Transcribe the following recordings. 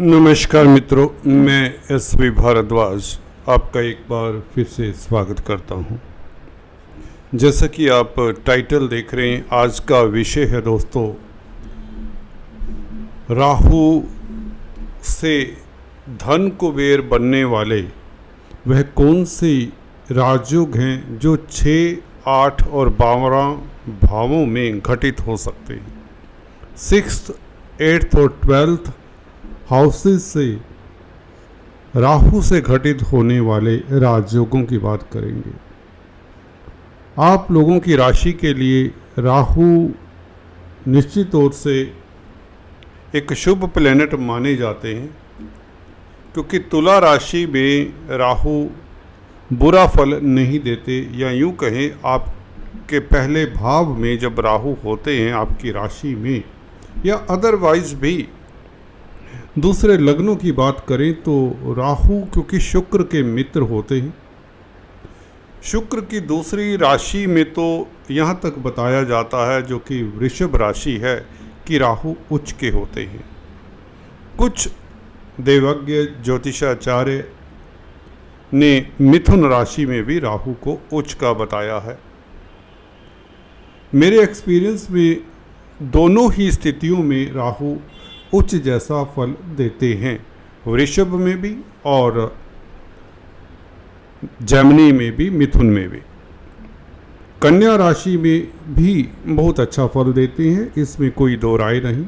नमस्कार मित्रों, मैं एस.वी. भारद्वाज आपका एक बार फिर से स्वागत करता हूं। जैसा कि आप टाइटल देख रहे हैं, आज का विषय है दोस्तों, राहु से धन कुबेर बनने वाले वह कौन से राजयोग हैं जो 6, 8 और 12 भावों में घटित हो सकते हैं। 6th, 8th और 12th हाउसेस से राहु से घटित होने वाले राजयोगों की बात करेंगे। आप लोगों की राशि के लिए राहु निश्चित तौर से एक शुभ प्लैनेट माने जाते हैं, क्योंकि तुला राशि में राहु बुरा फल नहीं देते, या यूं कहें आपके पहले भाव में जब राहु होते हैं आपकी राशि में, या अदरवाइज भी दूसरे लग्नों की बात करें तो राहु क्योंकि शुक्र के मित्र होते हैं, शुक्र की दूसरी राशि में तो यहाँ तक बताया जाता है जो कि वृषभ राशि है कि राहु उच्च के होते हैं। कुछ देवज्ञ ज्योतिषाचार्य ने मिथुन राशि में भी राहु को उच्च का बताया है। मेरे एक्सपीरियंस में दोनों ही स्थितियों में राहु उच्च जैसा फल देते हैं, वृषभ में भी और जेमिनी में भी, मिथुन में भी। कन्या राशि में भी बहुत अच्छा फल देते हैं, इसमें कोई दो राय नहीं।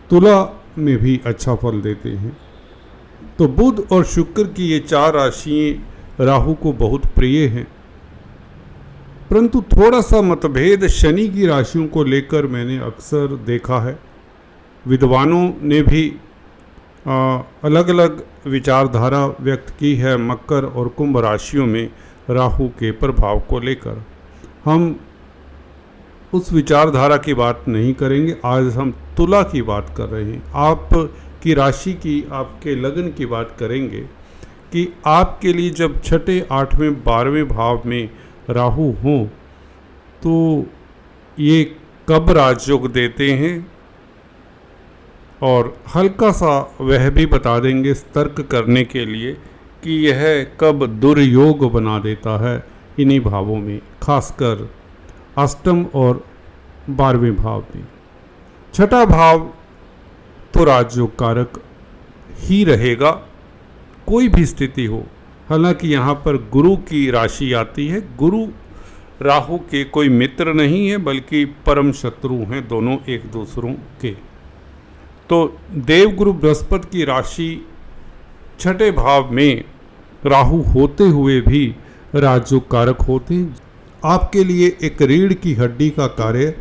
तुला में भी अच्छा फल देते हैं। तो बुध और शुक्र की ये 4 राशियां राहु को बहुत प्रिय हैं, परंतु थोड़ा सा मतभेद शनि की राशियों को लेकर मैंने अक्सर देखा है। विद्वानों ने भी अलग अलग विचारधारा व्यक्त की है मकर और कुंभ राशियों में राहु के प्रभाव को लेकर। हम उस विचारधारा की बात नहीं करेंगे, आज हम तुला की बात कर रहे हैं। आपकी राशि की, आपके लग्न की बात करेंगे कि आपके लिए जब 6, 8वें, 12वें भाव में राहु हों तो ये कब राजयोग देते हैं, और हल्का सा वह भी बता देंगे तर्क करने के लिए कि यह कब दुर्योग बना देता है इन्हीं भावों में, खासकर अष्टम और 12वें भाव में। 6ठा भाव तो राजयोग कारक ही रहेगा, कोई भी स्थिति हो। हालांकि यहाँ पर गुरु की राशि आती है। गुरु राहु के कोई मित्र नहीं है, बल्कि परम शत्रु हैं दोनों एक दूसरों के। तो देवगुरु बृहस्पति की राशि 6ठे भाव में राहु होते हुए भी राजयोग कारक होते हैं। आपके लिए एक रीढ़ की हड्डी का कार्य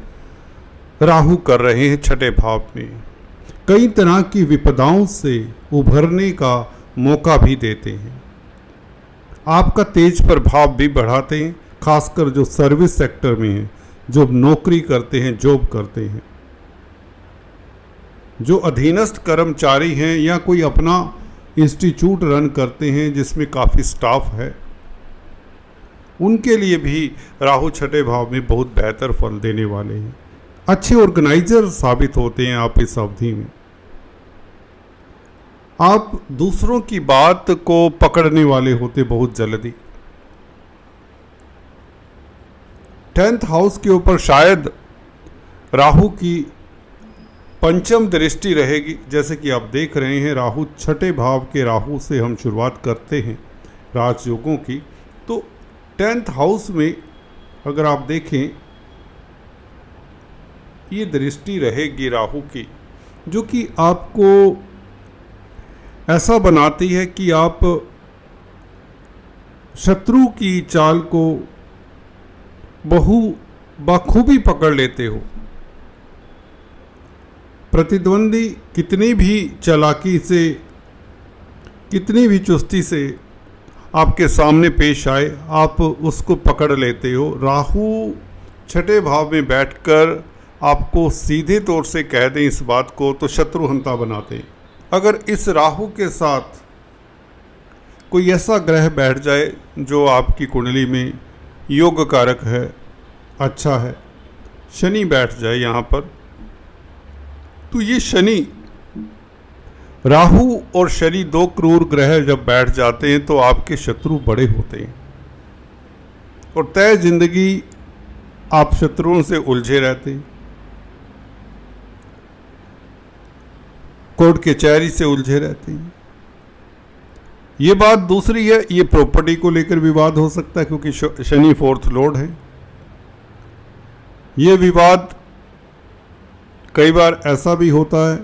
राहु कर रहे हैं 6ठे भाव में। कई तरह की विपदाओं से उभरने का मौका भी देते हैं। आपका तेज प्रभाव भी बढ़ाते हैं, खासकर जो सर्विस सेक्टर में हैं, जो नौकरी करते हैं, जॉब करते हैं, जो अधीनस्थ कर्मचारी हैं, या कोई अपना इंस्टीट्यूट रन करते हैं जिसमें काफ़ी स्टाफ है, उनके लिए भी राहु 6ठे भाव में बहुत बेहतर फल देने वाले हैं। अच्छे ऑर्गेनाइजर साबित होते हैं आप इस अवधि में। आप दूसरों की बात को पकड़ने वाले होते बहुत जल्दी। 10th हाउस के ऊपर शायद राहु की पंचम दृष्टि रहेगी। जैसे कि आप देख रहे हैं, राहु 6ठे भाव के राहु से हम शुरुआत करते हैं राजयोगों की। तो 10th हाउस में अगर आप देखें, ये दृष्टि रहेगी राहु की, जो कि आपको ऐसा बनाती है कि आप शत्रु की चाल को बखूबी पकड़ लेते हो। प्रतिद्वंदी कितनी भी चालाकी से, कितनी भी चुस्ती से आपके सामने पेश आए, आप उसको पकड़ लेते हो। राहु 6ठे भाव में बैठकर आपको सीधे तौर से कह दें इस बात को तो शत्रुहंता बनाते हैं। अगर इस राहु के साथ कोई ऐसा ग्रह बैठ जाए जो आपकी कुंडली में योग कारक है, अच्छा है, शनि बैठ जाए यहाँ पर, तो ये शनि राहु और शनि दो क्रूर ग्रह जब बैठ जाते हैं तो आपके शत्रु बड़े होते हैं और तय जिंदगी आप शत्रुओं से उलझे रहते हैं, कोर्ट कचहरी से उलझे रहते हैं। ये बात दूसरी है, ये प्रॉपर्टी को लेकर विवाद हो सकता है क्योंकि शनि फोर्थ लॉर्ड है। ये विवाद कई बार ऐसा भी होता है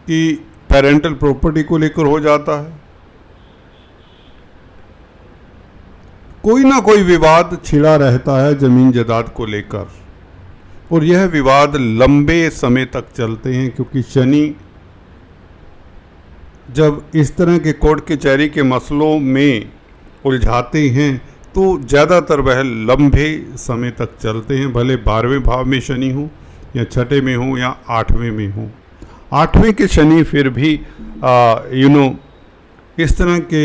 कि पेरेंटल प्रॉपर्टी को लेकर हो जाता है। कोई ना कोई विवाद छिड़ा रहता है जमीन जायदाद को लेकर और यह विवाद लंबे समय तक चलते हैं क्योंकि शनि जब इस तरह के कोर्ट कचहरी के मसलों में उलझाते हैं तो ज़्यादातर वह लंबे समय तक चलते हैं, भले 12वें भाव में शनि हो या छठे में हो या 8वें में हो। 8वें के शनि फिर भी इस तरह के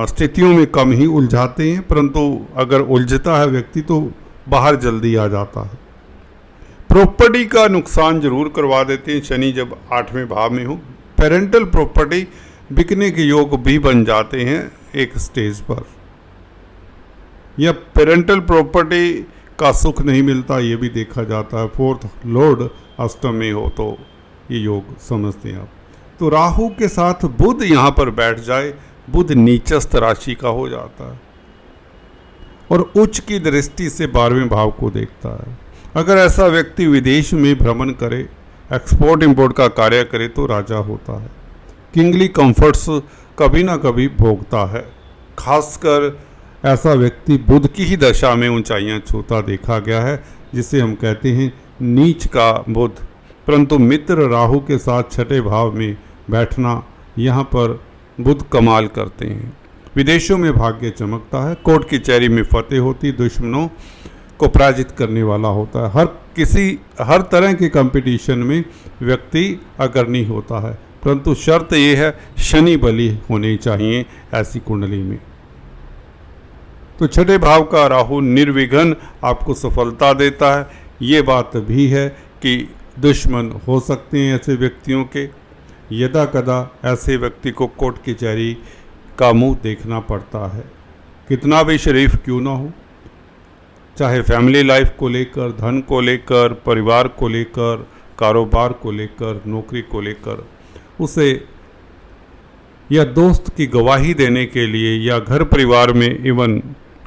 स्थितियों में कम ही उलझाते हैं, परंतु अगर उलझता है व्यक्ति तो बाहर जल्दी आ जाता है। प्रॉपर्टी का नुकसान जरूर करवा देते हैं शनि जब 8वें भाव में हो। पेरेंटल प्रॉपर्टी बिकने के योग भी बन जाते हैं एक स्टेज पर, या पेरेंटल प्रॉपर्टी का सुख नहीं मिलता ये भी देखा जाता है। फोर्थ लॉर्ड अष्टम में हो तो ये योग समझते हैं आप। तो राहु के साथ बुध यहाँ पर बैठ जाए, बुध नीचस्थ राशि का हो जाता है और उच्च की दृष्टि से 12वें भाव को देखता है। अगर ऐसा व्यक्ति विदेश में भ्रमण करे, एक्सपोर्ट इंपोर्ट का कार्य करे तो राजा होता है। किंगली कंफर्ट्स कभी ना कभी भोगता है। खासकर ऐसा व्यक्ति बुध की ही दशा में ऊंचाइयां छूता देखा गया है, जिसे हम कहते हैं नीच का बुध। परंतु मित्र राहु के साथ छठे भाव में बैठना, यहाँ पर बुध कमाल करते हैं। विदेशों में भाग्य चमकता है, कोर्ट कचहरी में फतेह होती, दुश्मनों को पराजित करने वाला होता है। हर तरह के कंपटीशन में व्यक्ति अग्रणी होता है, परंतु शर्त यह है शनि बली होनी चाहिए ऐसी कुंडली में। तो छठे भाव का राहु निर्विघ्न आपको सफलता देता है। ये बात भी है कि दुश्मन हो सकते हैं ऐसे व्यक्तियों के, यदा कदा ऐसे व्यक्ति को कोर्ट कचहरी का मुंह देखना पड़ता है, कितना भी शरीफ क्यों ना हो, चाहे फैमिली लाइफ को लेकर, धन को लेकर, परिवार को लेकर, कारोबार को लेकर, नौकरी को लेकर, उसे या दोस्त की गवाही देने के लिए या घर परिवार में इवन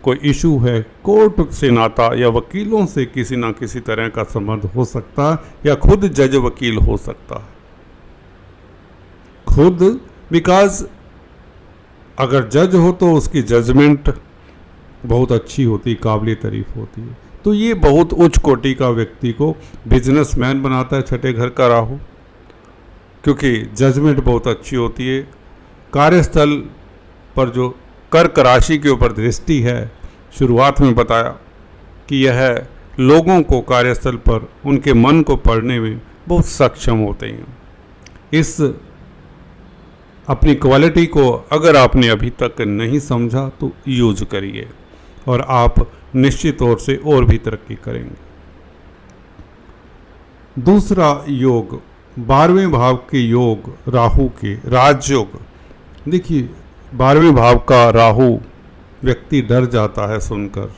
कोई इशू है, कोर्ट से नाता या वकीलों से किसी ना किसी तरह का संबंध हो सकता है या खुद जज वकील हो सकता है। खुद बिकॉज अगर जज हो तो उसकी जजमेंट बहुत अच्छी होती, काबिल तारीफ होती है। तो ये बहुत उच्च कोटि का व्यक्ति को बिजनेसमैन बनाता है छठे घर का राहु, क्योंकि जजमेंट बहुत अच्छी होती है। कार्यस्थल पर जो कर्क राशि के ऊपर दृष्टि है, शुरुआत में बताया कि यह लोगों को कार्यस्थल पर उनके मन को पढ़ने में बहुत सक्षम होते हैं। इस अपनी क्वालिटी को अगर आपने अभी तक नहीं समझा तो यूज करिए और आप निश्चित तौर से और भी तरक्की करेंगे। दूसरा योग 12वें भाव के योग राहु के राजयोग। देखिए 12वें भाव का राहु व्यक्ति डर जाता है सुनकर,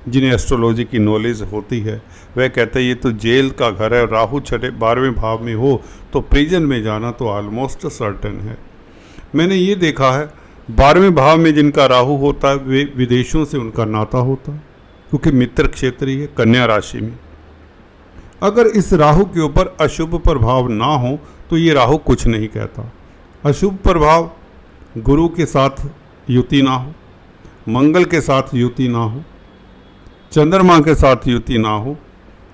जिन्हें एस्ट्रोलॉजी की नॉलेज होती है वह कहते हैं ये तो जेल का घर है। राहु छठे 12वें भाव में हो तो प्रिजन में जाना तो ऑलमोस्ट सर्टेन है। मैंने ये देखा है 12वें भाव में जिनका राहु होता है वे विदेशों से उनका नाता होता है, क्योंकि मित्र क्षेत्रीय है कन्या राशि में। अगर इस राहु के ऊपर अशुभ प्रभाव ना हो तो ये राहु कुछ नहीं कहता। अशुभ प्रभाव गुरु के साथ युति ना हो, मंगल के साथ युति ना हो, चंद्रमा के साथ युति ना हो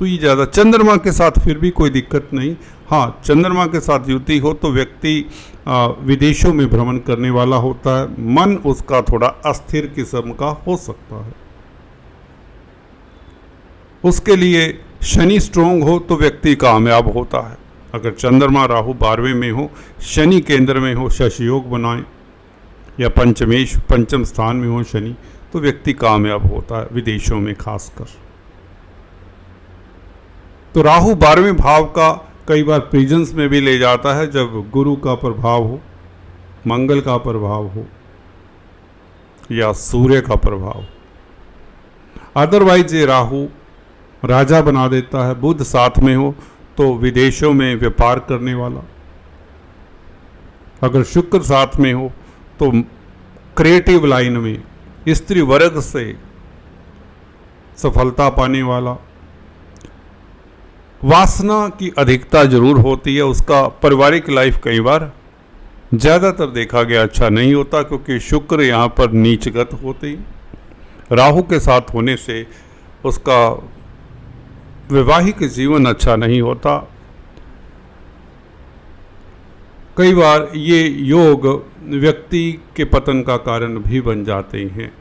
तो ये ज़्यादा। चंद्रमा के साथ फिर भी कोई दिक्कत नहीं, हाँ चंद्रमा के साथ युति हो तो व्यक्ति विदेशों में भ्रमण करने वाला होता है, मन उसका थोड़ा अस्थिर किस्म का हो सकता है। उसके लिए शनि स्ट्रोंग हो तो व्यक्ति कामयाब होता है। अगर चंद्रमा राहु 12वें में हो, शनि केंद्र में हो, शश योग बनाए या पंचम स्थान में हो शनि, तो व्यक्ति कामयाब होता है विदेशों में खासकर। तो राहु 12वें भाव का कई बार प्रिजन्स में भी ले जाता है जब गुरु का प्रभाव हो, मंगल का प्रभाव हो या सूर्य का प्रभाव। अदरवाइज ये राहु राजा बना देता है। बुध साथ में हो तो विदेशों में व्यापार करने वाला, अगर शुक्र साथ में हो तो क्रिएटिव लाइन में स्त्री वर्ग से सफलता पाने वाला। वासना की अधिकता जरूर होती है, उसका पारिवारिक लाइफ कई बार ज़्यादातर देखा गया अच्छा नहीं होता, क्योंकि शुक्र यहाँ पर नीचगत होते हैं। राहु के साथ होने से उसका वैवाहिक जीवन अच्छा नहीं होता। कई बार ये योग व्यक्ति के पतन का कारण भी बन जाते हैं।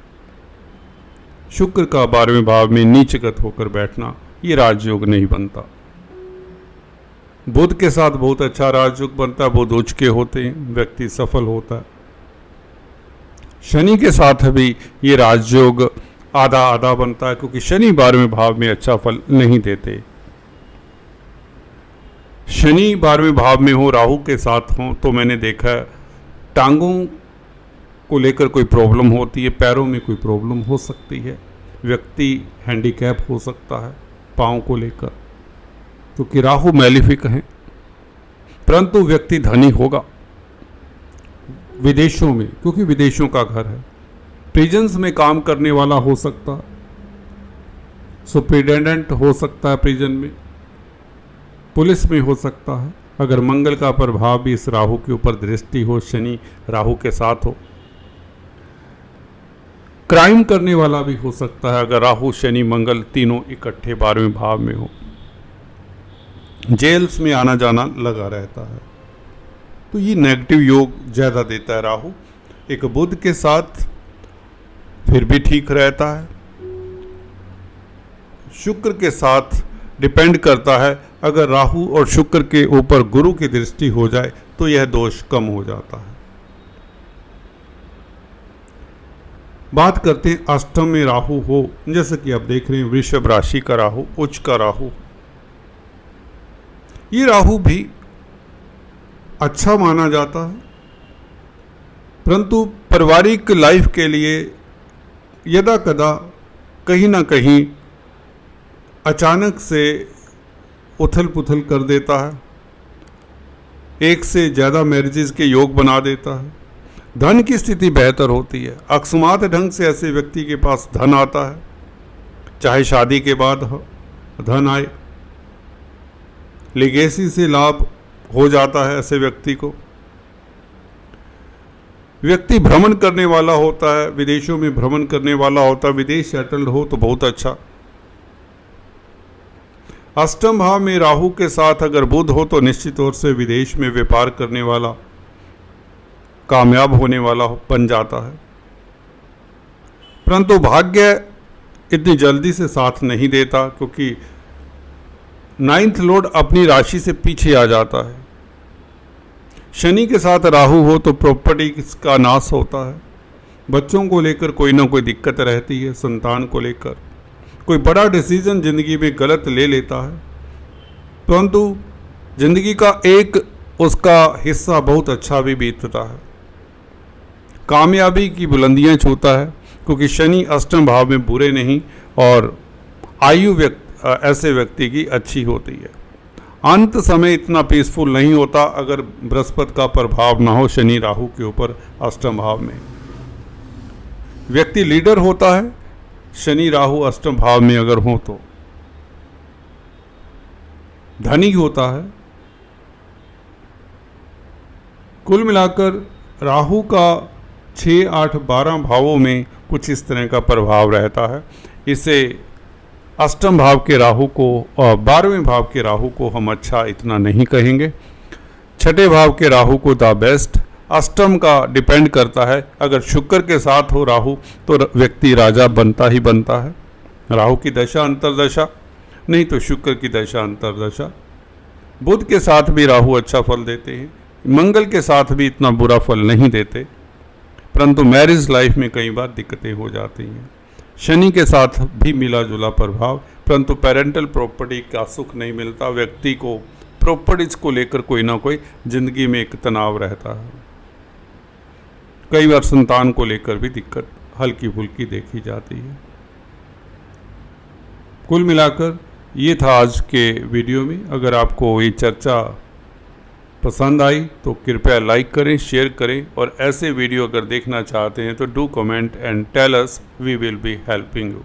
शुक्र का 12वें भाव में नीचगत होकर बैठना ये राजयोग नहीं बनता। बुध के साथ बहुत अच्छा राजयोग बनता है, बुध उच्च के होते हैं, व्यक्ति सफल होता है। शनि के साथ भी ये राजयोग आधा आधा बनता है, क्योंकि शनि 12वें भाव में अच्छा फल नहीं देते। शनि 12वें भाव में हो, राहु के साथ हो तो मैंने देखा है टांगों को लेकर कोई प्रॉब्लम होती है, पैरों में कोई प्रॉब्लम हो सकती है, व्यक्ति हैंडीकैप हो सकता है पाँव को लेकर, क्योंकि राहु मैलिफिक हैं। परंतु व्यक्ति धनी होगा विदेशों में, क्योंकि विदेशों का घर है। प्रिजन्स में काम करने वाला हो सकता है, सुपरिटेंडेंट हो सकता है, प्रिजन में, पुलिस में हो सकता है। अगर मंगल का प्रभाव भी इस राहु के ऊपर दृष्टि हो, शनि राहु के साथ हो। क्राइम करने वाला भी हो सकता है अगर राहु शनि मंगल तीनों इकट्ठे 12वें भाव में हो। जेल्स में आना जाना लगा रहता है, तो ये नेगेटिव योग ज़्यादा देता है राहु। एक बुध के साथ फिर भी ठीक रहता है, शुक्र के साथ डिपेंड करता है। अगर राहु और शुक्र के ऊपर गुरु की दृष्टि हो जाए तो यह दोष कम हो जाता है। बात करते हैं अष्टम में राहु हो, जैसे कि आप देख रहे हैं वृषभ राशि का राहु, उच्च का राहु। ये राहु भी अच्छा माना जाता है, परंतु पारिवारिक लाइफ के लिए यदा कदा कहीं ना कहीं अचानक से उथल पुथल कर देता है, एक से ज़्यादा मैरिजेस के योग बना देता है। धन की स्थिति बेहतर होती है, अकस्मात ढंग से ऐसे व्यक्ति के पास धन आता है, चाहे शादी के बाद धन आए, लिगेसी से लाभ हो जाता है ऐसे व्यक्ति को। व्यक्ति भ्रमण करने वाला होता है, विदेशों में भ्रमण करने वाला होता है, विदेश सेटल्ड हो तो बहुत अच्छा। अष्टम भाव में राहु के साथ अगर बुध हो तो निश्चित तौर से विदेश में व्यापार करने वाला, कामयाब होने वाला बन जाता है। परंतु भाग्य इतनी जल्दी से साथ नहीं देता, क्योंकि 9th लॉर्ड अपनी राशि से पीछे आ जाता है। शनि के साथ राहु हो तो प्रॉपर्टी का नाश होता है, बच्चों को लेकर कोई ना कोई दिक्कत रहती है, संतान को लेकर कोई बड़ा डिसीजन जिंदगी में गलत ले लेता है, परंतु जिंदगी का एक उसका हिस्सा बहुत अच्छा भी बीतता है, कामयाबी की बुलंदियां छूता है, क्योंकि शनि अष्टम भाव में बुरे नहीं और आयु ऐसे व्यक्ति की अच्छी होती है। अंत समय इतना पीसफुल नहीं होता अगर बृहस्पति का प्रभाव ना हो शनि राहु के ऊपर अष्टम भाव में। व्यक्ति लीडर होता है, शनि राहु अष्टम भाव में अगर हो तो धनी होता है। कुल मिलाकर राहु का 6, 8, 12 भावों में कुछ इस तरह का प्रभाव रहता है। इसे अष्टम भाव के राहु को और 12वें भाव के राहु को हम अच्छा इतना नहीं कहेंगे। छठे भाव के राहु को द बेस्ट। अष्टम का डिपेंड करता है, अगर शुक्र के साथ हो राहु तो व्यक्ति राजा बनता ही बनता है। राहु की दशा अंतर्दशा, नहीं तो शुक्र की दशा अंतर्दशा। बुध के साथ भी राहु अच्छा फल देते हैं, मंगल के साथ भी इतना बुरा फल नहीं देते, परंतु मैरिज लाइफ में कई बार दिक्कतें हो जाती हैं। शनि के साथ भी मिला जुला प्रभाव, परंतु पेरेंटल प्रॉपर्टी का सुख नहीं मिलता, व्यक्ति को प्रॉपर्टीज को लेकर कोई ना कोई ज़िंदगी में एक तनाव रहता है। कई बार संतान को लेकर भी दिक्कत हल्की फुल्की देखी जाती है। कुल मिलाकर ये था आज के वीडियो में। अगर आपको ये चर्चा पसंद आई तो कृपया लाइक करें, शेयर करें, और ऐसे वीडियो अगर देखना चाहते हैं तो do comment and tell us, we will be helping you.